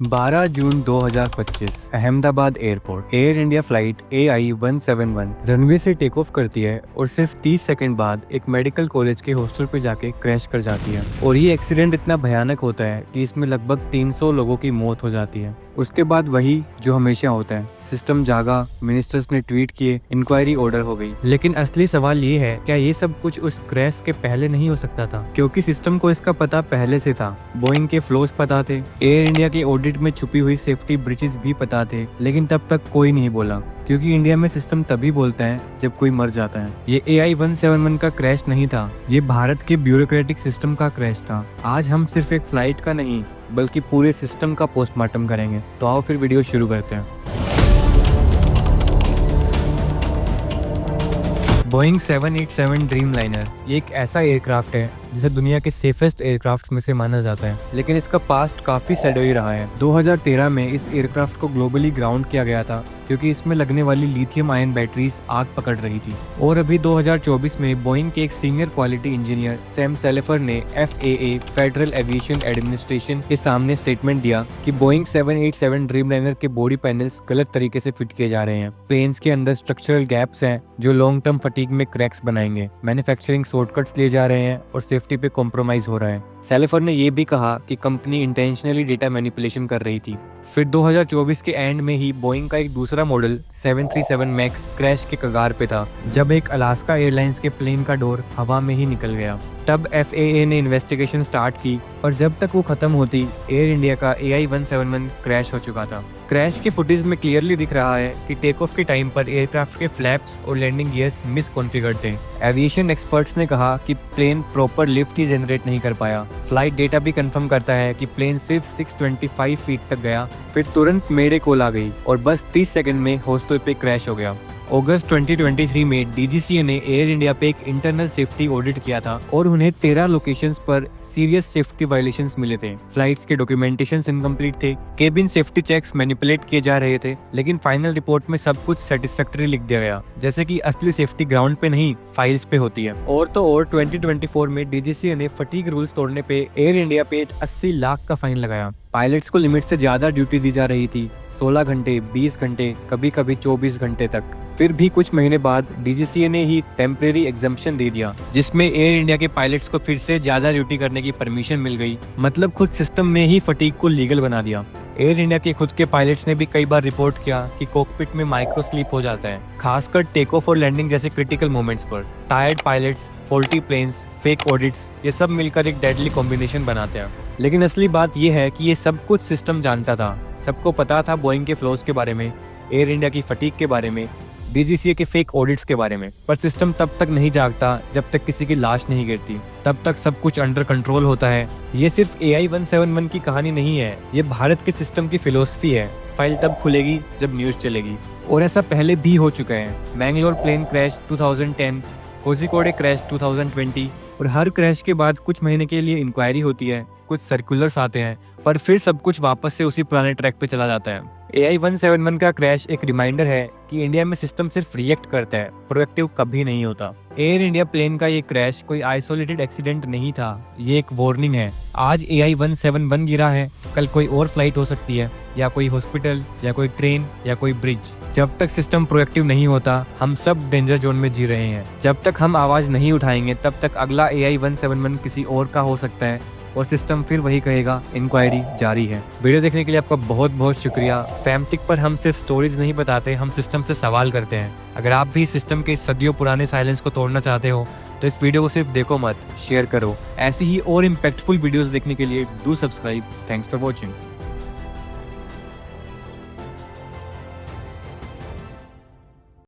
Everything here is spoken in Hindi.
12 जून 2025 Ahmedabad airport. Air India flight AI-171 runway से टेक ऑफ करती है और सिर्फ 30 सेकंड बाद एक मेडिकल कॉलेज के हॉस्टल पे जाके क्रैश कर जाती है। और ये एक्सीडेंट इतना भयानक होता है कि इसमें लगभग 300 लोगों की मौत हो जाती है। उसके बाद वही जो हमेशा होता है, सिस्टम जागा, मिनिस्टर्स ने ट्वीट किए, इंक्वायरी ऑर्डर हो गई। लेकिन असली सवाल ये है, क्या ये सब कुछ उस क्रैश के पहले नहीं हो सकता था? क्योंकि सिस्टम को इसका पता पहले से था। बोइंग के फ्लॉज पता थे, एयर इंडिया के ऑडिट में छुपी हुई सेफ्टी ब्रीचेस भी पता थे, लेकिन तब तक कोई नहीं बोला। क्योंकि इंडिया में सिस्टम तभी बोलता है जब कोई मर जाता है। ये AI-171 का क्रैश नहीं था, ये भारत के ब्यूरोक्रेटिक सिस्टम का क्रैश था। आज हम सिर्फ एक फ्लाइट का नहीं बल्कि पूरे सिस्टम का पोस्टमार्टम करेंगे। तो आओ फिर वीडियो शुरू करते हैं। बोइंग 787 ड्रीमलाइनर ये एक ऐसा एयरक्राफ्ट है जिसे दुनिया के सेफेस्ट एयरक्राफ्ट में से माना जाता है, लेकिन इसका पास्ट काफी सैडोई रहा है। 2013 में इस एयरक्राफ्ट को ग्लोबली ग्राउंड किया गया था क्योंकि इसमें लगने वाली लिथियम आयन बैटरीज आग पकड़ रही थी। और अभी 2024 में बोइंग के एक सीनियर क्वालिटी इंजीनियर सैम सेलेफर ने FAA फेडरल एविएशन एडमिनिस्ट्रेशन के सामने स्टेटमेंट दिया कि बोइंग 787 ड्रीमलाइनर के बॉडी पैनल्स गलत तरीके से फिट किए जा रहे हैं। प्लेन्स के अंदर स्ट्रक्चरल गैप्स हैं जो लॉन्ग टर्म फटीग में क्रैक्स बनाएंगे। मैन्युफैक्चरिंग शॉर्टकट्स लिए जा रहे हैं और सेफ्टी पे कॉम्प्रोमाइज हो रहा है। सेलेफर ने यह भी कहा कि कंपनी इंटेंशनली डेटा मैनिपुलेशन कर रही थी। फिर 2024 के एंड में ही बोइंग का एक दूसरा मॉडल 737 मैक्स क्रैश के कगार पे था, जब एक अलास्का एयरलाइंस के प्लेन का डोर हवा में ही निकल गया। तब FAA ने इन्वेस्टिगेशन स्टार्ट की और जब तक वो खत्म होती, एयर इंडिया का AI-171 क्रैश हो चुका था। क्रैश के फुटेज में क्लियरली दिख रहा है कि टेक ऑफ के टाइम पर एयरक्राफ्ट के फ्लैप्स और लैंडिंग गियर्स मिसकॉन्फ़िगर्ड थे। एविएशन एक्सपर्ट्स ने कहा कि प्लेन प्रॉपर लिफ्ट ही जनरेट नहीं कर पाया। फ्लाइट डेटा भी कंफर्म करता है कि प्लेन सिर्फ 625 फीट तक गया, फिर तुरंत मेरे कॉल आ गई और बस 30 सेकंड में हॉस्टल पे क्रैश हो गया। अगस्त 2023 में DGCA ने एयर इंडिया पे एक इंटरनल सेफ्टी ऑडिट किया था और उन्हें 13 लोकेशंस पर सीरियस सेफ्टी वायलेशंस मिले थे। फ्लाइट्स के डॉक्यूमेंटेशंस इनकम्प्लीट थे, केबिन सेफ्टी चेक्स मैनिपुलेट किए जा रहे थे, लेकिन फाइनल रिपोर्ट में सब कुछ सेटिस्फैक्टरी लिख दिया गया, जैसे कि असली सेफ्टी ग्राउंड पे नहीं फाइल्स पे होती है। और तो और 2024 में DGCA ने फटीग रूल्स तोड़ने पे एयर इंडिया पे 80 लाख का फाइन लगाया। पायलट्स को लिमिट से ज्यादा ड्यूटी दी जा रही थी, 16 घंटे, 20 घंटे, कभी कभी 24 घंटे तक। फिर भी कुछ महीने बाद DGCA ने ही टेम्परेरी एग्जम्पशन दे दिया, जिसमें एयर इंडिया के पायलट्स को फिर से ज्यादा ड्यूटी करने की परमिशन मिल गई। मतलब खुद सिस्टम ने ही फटीग को लीगल बना दिया। एयर इंडिया के खुद के पायलट्स ने भी कई बार रिपोर्ट किया कि कॉकपिट में माइक्रो स्लीप हो जाता है, खासकर टेक ऑफ और लैंडिंग जैसे क्रिटिकल मोमेंट्स पर। Tired pilots, faulty planes, fake audits, ये सब मिलकर एक डेडली कॉम्बिनेशन बनाते हैं। लेकिन असली बात यह है कि ये सब कुछ सिस्टम जानता था। सबको पता था बोइंग के फ्लॉज के बारे में, एयर इंडिया की फटीग के बारे में, DGCA के फेक ऑडिट्स के बारे में। पर सिस्टम तब तक नहीं जागता जब तक किसी की लाश नहीं गिरती, तब तक सब कुछ अंडर कंट्रोल होता है। ये सिर्फ AI-171 की कहानी नहीं है, ये भारत के सिस्टम की फिलोसफी है। फाइल तब खुलेगी जब न्यूज चलेगी, और ऐसा पहले भी हो चुका है। Mangalore plane crash 2010, Kozhikode crash 2020, और हर क्रैश के बाद कुछ महीने के लिए इंक्वायरी होती है, कुछ सर्कुलर्स आते हैं, पर फिर सब कुछ वापस से उसी पुराने ट्रैक पे चला जाता है। AI-171 का क्रैश एक रिमाइंडर है कि इंडिया में सिस्टम सिर्फ रिएक्ट करता है, प्रोएक्टिव कभी नहीं होता। एयर इंडिया प्लेन का ये क्रैश कोई आइसोलेटेड एक्सीडेंट नहीं था, ये एक वार्निंग है। आज AI-171 गिरा है, कल कोई और फ्लाइट हो सकती है, या कोई हॉस्पिटल, या कोई ट्रेन, या कोई ब्रिज। जब तक सिस्टम प्रोएक्टिव नहीं होता, हम सब डेंजर जोन में जी रहे हैं। जब तक हम आवाज नहीं उठाएंगे, तब तक अगला AI-171 किसी और का हो सकता है और सिस्टम फिर वही कहेगा इंक्वायरी जारी है। वीडियो देखने के लिए आपका बहुत बहुत शुक्रिया। फैमटिक पर हम सिर्फ स्टोरीज नहीं बताते, हम सिस्टम से सवाल करते हैं। अगर आप भी सिस्टम के सदियों पुराने साइलेंस को तोड़ना चाहते हो तो इस वीडियो को सिर्फ देखो मत, शेयर करो। ऐसी ही और इम्पैक्टफुल वीडियोस देखने के लिए do subscribe. Thanks for watching.